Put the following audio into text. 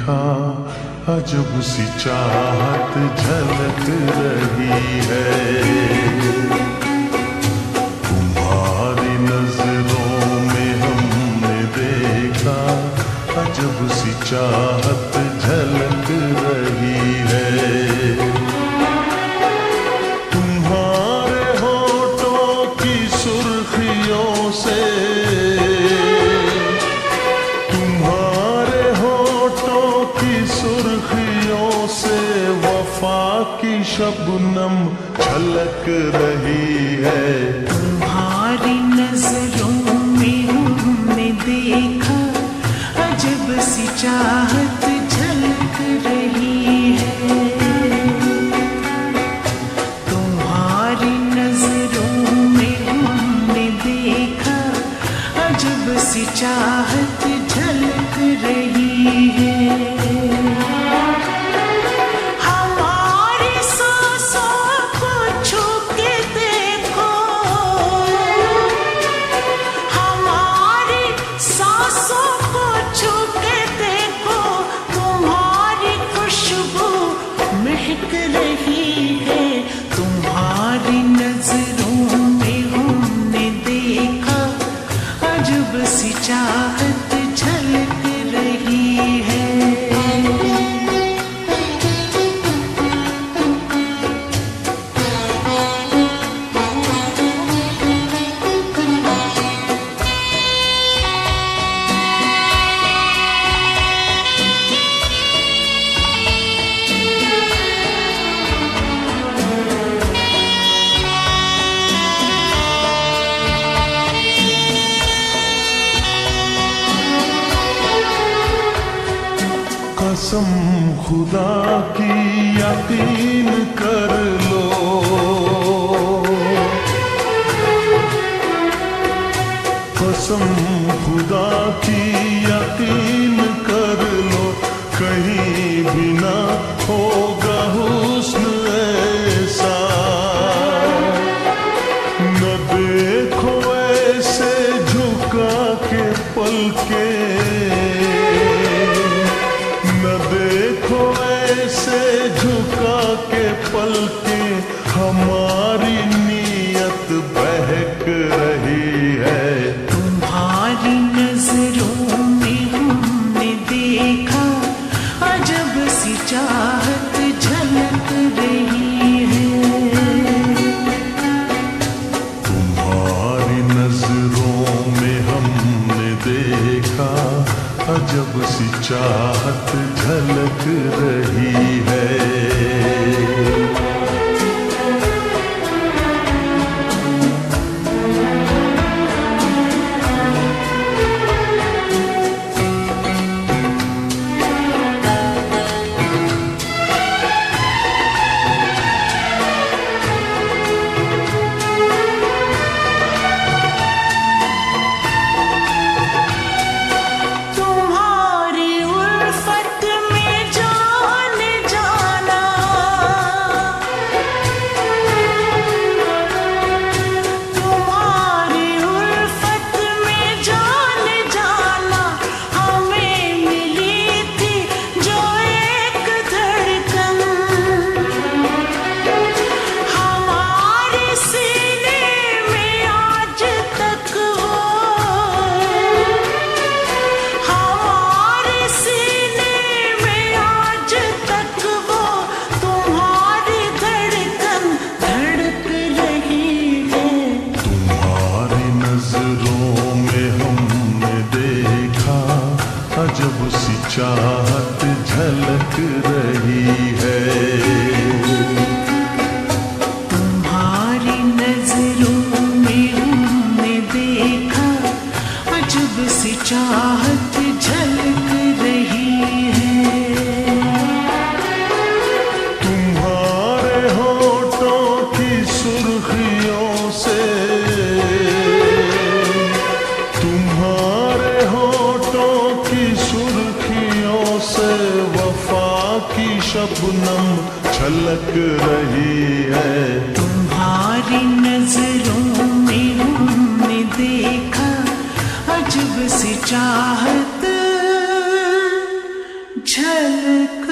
देखा अजब सी चाहत झलक रही है। तुम्हारी नजरों में हमने देखा अजब सी चाहत झलक रही है। तुम्हारे होठों की सुर्खियों से, सुर्खियों से वफा की शबनम छलक रही है। तुम्हारी नजरों में हमने देखा अजब सी चाहत झलक रही है। तुम्हारी नजरों में हमने देखा अजब सी चाहत झलक रही है। तुम्हारी नजरों में हमने देखा अजब सी चाहत झलक रही है। कसम खुदा की यकीन कर लो, कसम खुदा की यकीन कर लो, कहीं भी ना होगा हुस्न ऐसा। न देखो ऐसे झुका के पलके, देखो ऐसे झुका के पलके, हमारी नीयत बहक रही है। तुम्हारी नजरों में हमने देखा अजब सी चाहत झलक रही है। तुम्हारी नजरों में हमने देखा अजब सी चाहत झलक रही है। अजब सी चाहत झलक रही है। तुम्हारी नजरों में हमने देखा अजब सी चाहत झलक रही है। तुम्हारे होठों की सुर्खियों से, तुम्हारे होठों की सुर्खियों से वफा की शबनम छलक रही है। तुम्हारी नजरों में हमने देखा अजब सी चाहत झलक